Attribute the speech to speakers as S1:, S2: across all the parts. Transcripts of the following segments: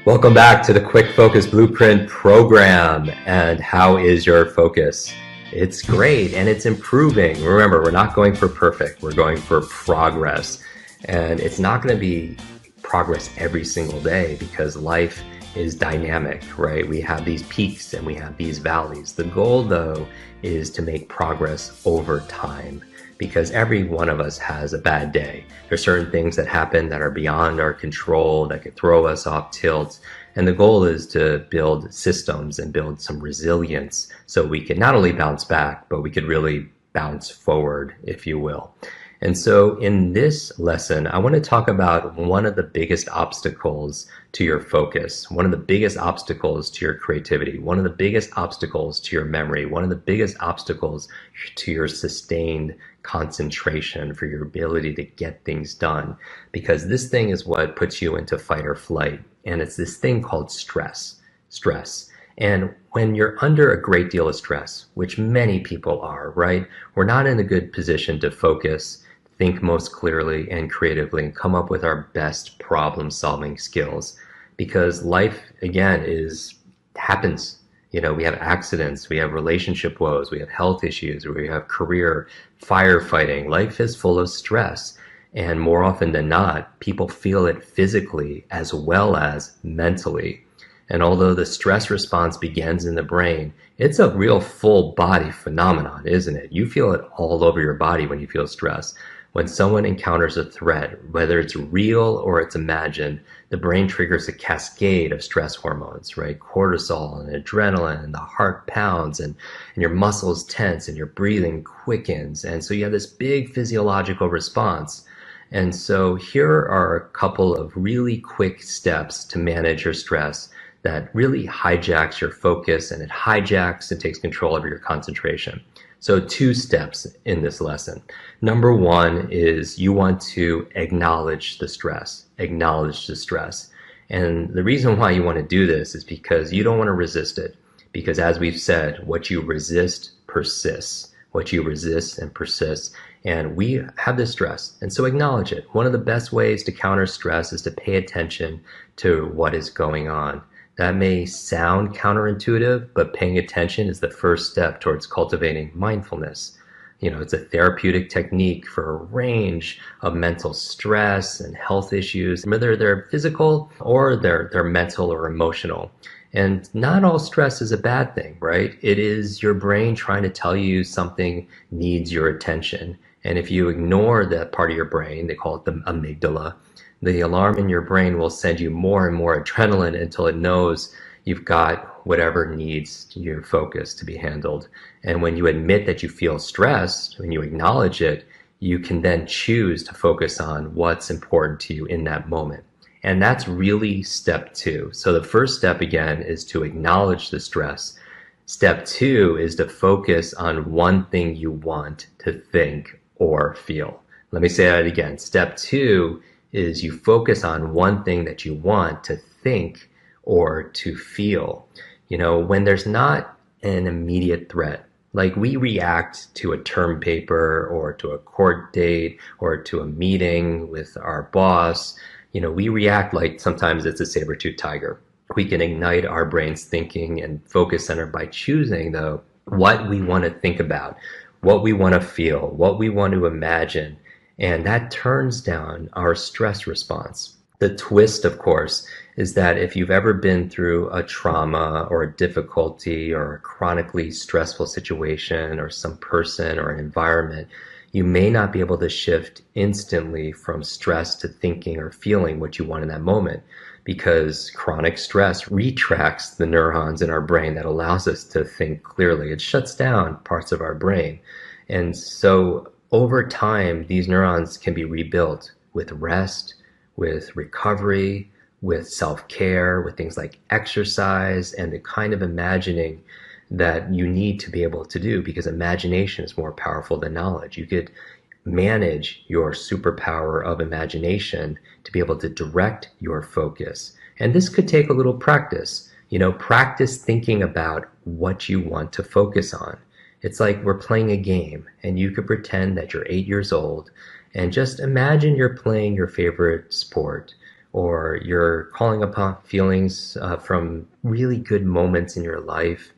S1: Welcome back to the Quick Focus Blueprint program. And how is your focus? It's great and it's improving. Remember, we're not going for perfect, we're going for progress. And it's not going to be progress every single day because life is dynamic, right? We have these peaks and we have these valleys. The goal, though, is to make progress over time, because every one of us has a bad day. There's certain things that happen that are beyond our control that could throw us off tilt. And the goal is to build systems and build some resilience so we can not only bounce back, but we could really bounce forward, if you will. And so in this lesson, I want to talk about one of the biggest obstacles to your focus, one of the biggest obstacles to your creativity, one of the biggest obstacles to your memory, one of the biggest obstacles to your sustained concentration, for your ability to get things done. Because this thing is what puts you into fight or flight. And it's this thing called stress. And when you're under a great deal of stress, which many people are, right? We're not in a good position to focus, think most clearly and creatively, and come up with our best problem-solving skills. Because life, again, happens. You know, we have accidents, we have relationship woes, we have health issues, we have career firefighting. Life is full of stress. And more often than not, people feel it physically as well as mentally. And although the stress response begins in the brain, it's a real full body phenomenon, isn't it? You feel it all over your body when you feel stress. When someone encounters a threat, whether it's real or it's imagined, the brain triggers a cascade of stress hormones, right? Cortisol and adrenaline, and the heart pounds, and your muscles tense, and your breathing quickens. And so you have this big physiological response. And so here are a couple of really quick steps to manage your stress that really hijacks your focus, and it hijacks and takes control over your concentration. So 2 steps in this lesson. Number 1 is you want to acknowledge the stress. Acknowledge the stress. And the reason why you want to do this is because you don't want to resist it. Because as we've said, what you resist persists. What you resist and persists. And we have this stress. And so acknowledge it. One of the best ways to counter stress is to pay attention to what is going on. That may sound counterintuitive, but paying attention is the first step towards cultivating mindfulness. You know, it's a therapeutic technique for a range of mental stress and health issues, whether they're physical or they're mental or emotional. And not all stress is a bad thing, right? It is your brain trying to tell you something needs your attention. And if you ignore that part of your brain, they call it the amygdala, the alarm in your brain will send you more and more adrenaline until it knows you've got whatever needs your focus to be handled. And when you admit that you feel stressed, when you acknowledge it, you can then choose to focus on what's important to you in that moment. And that's really step 2. So the first step, again, is to acknowledge the stress. Step 2 is to focus on one thing you want to think or feel. Let me say that again. Step 2 is you focus on one thing that you want to think or to feel. You know, when there's not an immediate threat, like we react to a term paper or to a court date or to a meeting with our boss, you know, we react like sometimes it's a saber-toothed tiger. We can ignite our brain's thinking and focus center by choosing, though, what we want to think about, what we want to feel, what we want to imagine. And that turns down our stress response. The twist, of course, is that if you've ever been through a trauma or a difficulty or a chronically stressful situation or some person or an environment, you may not be able to shift instantly from stress to thinking or feeling what you want in that moment, because chronic stress retracts the neurons in our brain that allows us to think clearly. It shuts down parts of our brain. And so over time, these neurons can be rebuilt with rest, with recovery, with self-care, with things like exercise, and the kind of imagining that you need to be able to do, because imagination is more powerful than knowledge. You could manage your superpower of imagination to be able to direct your focus. And this could take a little practice. You know, practice thinking about what you want to focus on. It's like we're playing a game, and you could pretend that you're 8 years old and just imagine you're playing your favorite sport, or you're calling upon feelings from really good moments in your life.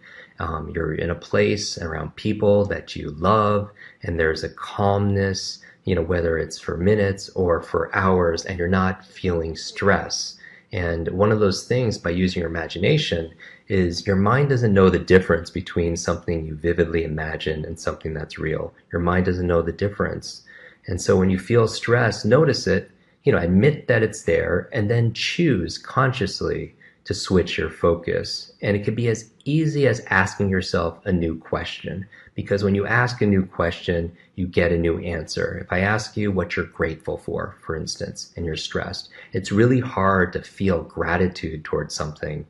S1: You're in a place around people that you love, and there's a calmness, whether it's for minutes or for hours, and you're not feeling stress. And one of those things, by using your imagination, is your mind doesn't know the difference between something you vividly imagine and something that's real. Your mind doesn't know the difference. And so when you feel stress, notice it, admit that it's there, and then choose consciously to switch your focus. And it could be as easy as asking yourself a new question, because when you ask a new question, you get a new answer. If I ask you what you're grateful for instance, and you're stressed, it's really hard to feel gratitude towards something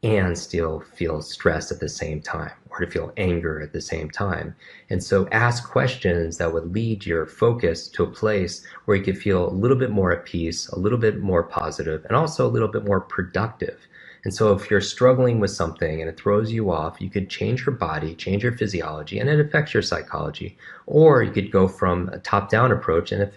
S1: and still feel stressed at the same time, or to feel anger at the same time. And so ask questions that would lead your focus to a place where you could feel a little bit more at peace, a little bit more positive, and also a little bit more productive. And so if you're struggling with something and it throws you off, you could change your body, change your physiology, and it affects your psychology. Or you could go from a top-down approach and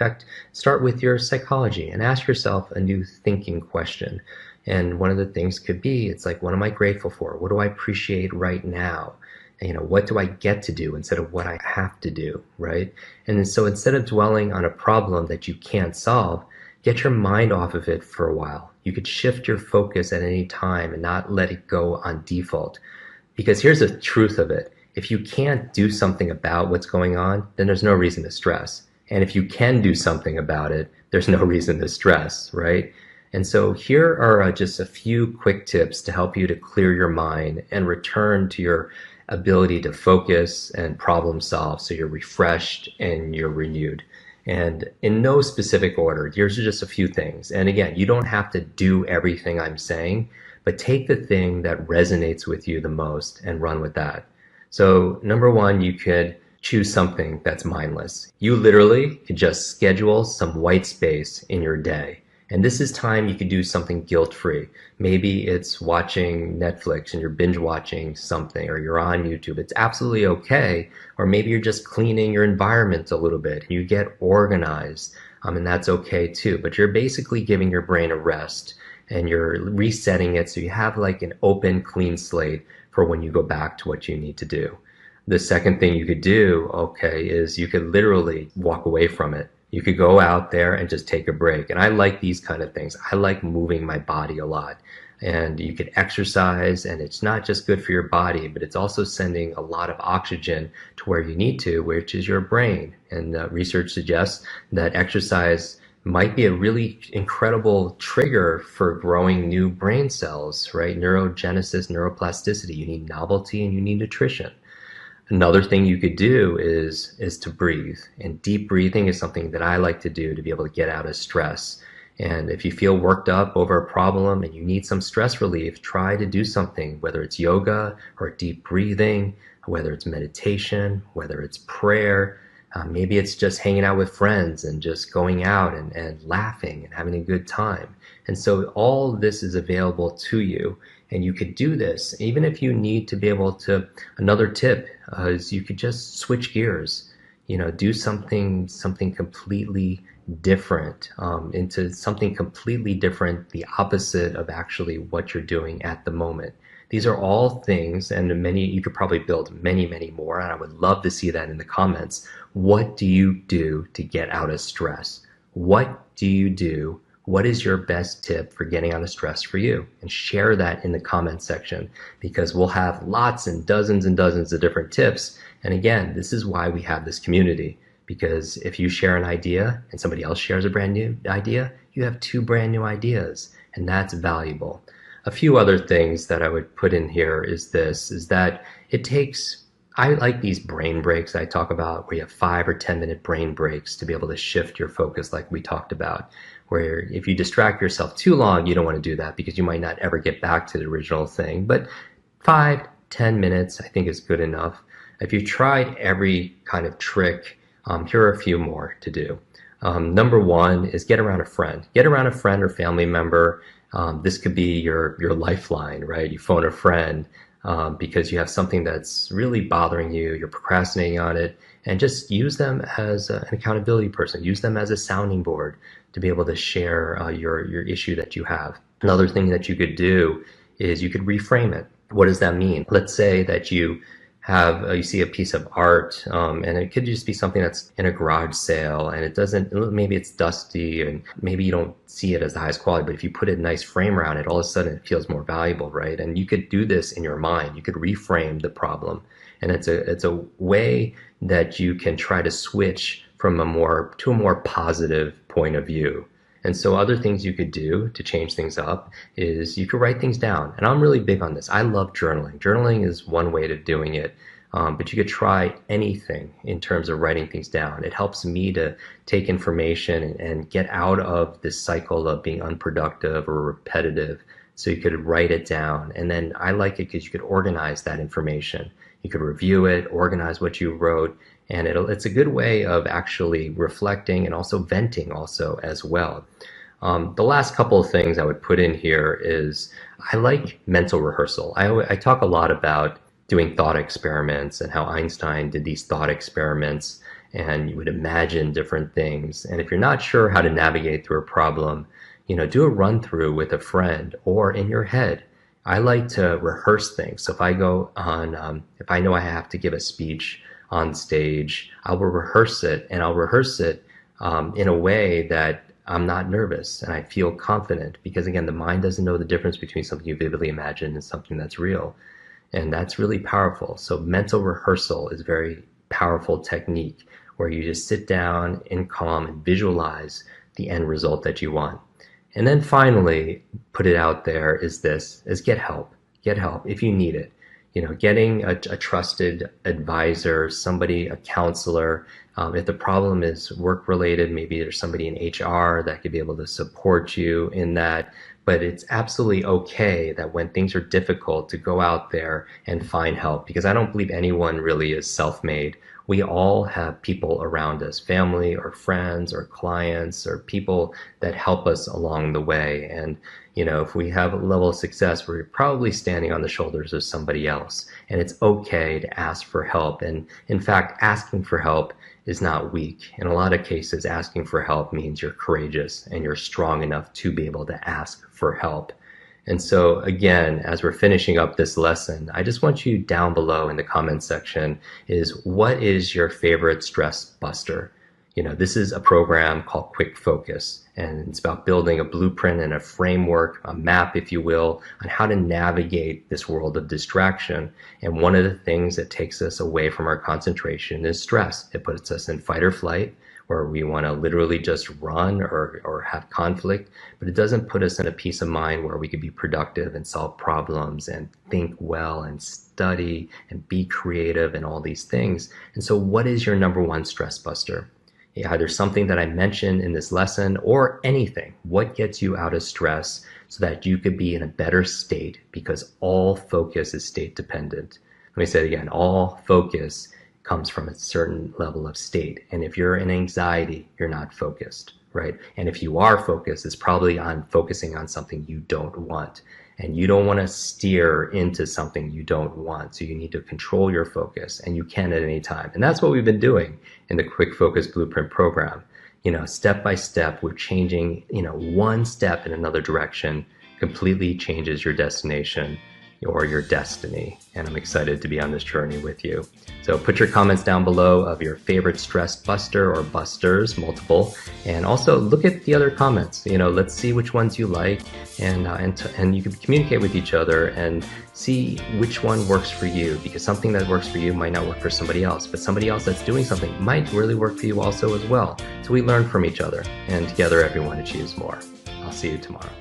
S1: start with your psychology and ask yourself a new thinking question. And one of the things could be, it's like, what am I grateful for? What do I appreciate right now? And, what do I get to do instead of what I have to do, right? And so instead of dwelling on a problem that you can't solve, get your mind off of it for a while. You could shift your focus at any time and not let it go on default. Because here's the truth of it. If you can't do something about what's going on, then there's no reason to stress. And if you can do something about it, there's no reason to stress, right? And so here are just a few quick tips to help you to clear your mind and return to your ability to focus and problem solve, so you're refreshed and you're renewed. And in no specific order, here's just a few things. And again, you don't have to do everything I'm saying, but take the thing that resonates with you the most and run with that. So number one, you could choose something that's mindless. You literally could just schedule some white space in your day. And this is time you could do something guilt-free. Maybe it's watching Netflix and you're binge watching something, or you're on YouTube. It's absolutely okay. Or maybe you're just cleaning your environment a little bit and you get organized, and that's okay too. But you're basically giving your brain a rest and you're resetting it so you have like an open, clean slate for when you go back to what you need to do. The second thing you could do, is you could literally walk away from it. You could go out there and just take a break. And I like these kind of things. I like moving my body a lot. And you could exercise, and it's not just good for your body, but it's also sending a lot of oxygen to where you need to, which is your brain. And research suggests that exercise might be a really incredible trigger for growing new brain cells, right? Neurogenesis, neuroplasticity. You need novelty and you need nutrition. Another thing you could do is to breathe. And deep breathing is something that I like to do to be able to get out of stress. And if you feel worked up over a problem and you need some stress relief, try to do something, whether it's yoga or deep breathing, whether it's meditation, whether it's prayer. Maybe it's just hanging out with friends and just going out and laughing and having a good time. And so all this is available to you. And you could do this, even if you need to be able to. Another tip is you could just switch gears, do something completely different, into something completely different, the opposite of actually what you're doing at the moment. These are all things, and you could probably build many, many more, and I would love to see that in the comments. What do you do to get out of stress? What do you do? What is your best tip for getting out of stress for you? And share that in the comment section, because we'll have lots and dozens of different tips. And again, this is why we have this community, because if you share an idea and somebody else shares a brand new idea, you have two brand new ideas, and that's valuable. A few other things that I would put in here is that I like these brain breaks I talk about, where you have 5 or 10 minute brain breaks to be able to shift your focus like we talked about. Where if you distract yourself too long, you don't want to do that because you might not ever get back to the original thing. But 5-10 minutes, I think, is good enough. If you tried every kind of trick, here are a few more to do. Number one is get around a friend. Get around a friend or family member. This could be your lifeline, right? You phone a friend because you have something that's really bothering you, you're procrastinating on it, and just use them as an accountability person. Use them as a sounding board to be able to share your issue that you have. Another thing that you could do is you could reframe it. What does that mean? Let's say that you see a piece of art, and it could just be something that's in a garage sale, and maybe it's dusty, and maybe you don't see it as the highest quality, but if you put a nice frame around it, all of a sudden it feels more valuable, right? And you could do this in your mind. You could reframe the problem, and it's a way that you can try to switch from a more positive point of view. And so other things you could do to change things up is you could write things down. And I'm really big on this. I love journaling. Journaling is one way of doing it, but you could try anything in terms of writing things down. It helps me to take information and get out of this cycle of being unproductive or repetitive. So you could write it down. And then I like it because you could organize that information. You could review it, organize what you wrote, and it's a good way of actually reflecting and also venting also as well. The last couple of things I would put in here is I like mental rehearsal. I talk a lot about doing thought experiments and how Einstein did these thought experiments, and you would imagine different things. And if you're not sure how to navigate through a problem, do a run through with a friend or in your head. I like to rehearse things. So if I go on, if I know I have to give a speech on stage, I will rehearse it, and I'll rehearse it in a way that I'm not nervous and I feel confident, because again, the mind doesn't know the difference between something you vividly imagine and something that's real. And that's really powerful. So mental rehearsal is a very powerful technique where you just sit down in calm and visualize the end result that you want. And then finally, put it out there is get help. Get help if you need it. Getting a trusted advisor, somebody, a counselor. If the problem is work-related, maybe there's somebody in HR that could be able to support you in that. But it's absolutely okay that when things are difficult to go out there and find help, because I don't believe anyone really is self-made. We all have people around us, family or friends or clients or people that help us along the way. And if we have a level of success, we're probably standing on the shoulders of somebody else. And it's okay to ask for help. And in fact, asking for help is not weak. In a lot of cases, asking for help means you're courageous and you're strong enough to be able to ask for help. And so again, as we're finishing up this lesson, I just want you down below in the comment section is, what is your favorite stress buster? This is a program called Quick Focus, and it's about building a blueprint and a framework, a map, if you will, on how to navigate this world of distraction. And one of the things that takes us away from our concentration is stress. It puts us in fight or flight, where we want to literally just run or have conflict, but it doesn't put us in a peace of mind where we could be productive and solve problems and think well and study and be creative and all these things. And so what is your number one stress buster? Either something that I mentioned in this lesson or anything. What gets you out of stress so that you could be in a better state, because all focus is state dependent. Let me say it again, all focus comes from a certain level of state. And if you're in anxiety, you're not focused, right? And if you are focused, it's probably on focusing on something you don't want. And you don't want to steer into something you don't want. So you need to control your focus, and you can at any time. And that's what we've been doing in the Quick Focus Blueprint program. Step by step, we're changing, one step in another direction completely changes your destination or your destiny. And I'm excited to be on this journey with you. So put your comments down below of your favorite stress buster or busters, multiple, and also look at the other comments. Let's see which ones you like, and you can communicate with each other and see which one works for you, because something that works for you might not work for somebody else, but somebody else that's doing something might really work for you also as well. So we learn from each other, and together everyone achieves more. I'll see you tomorrow.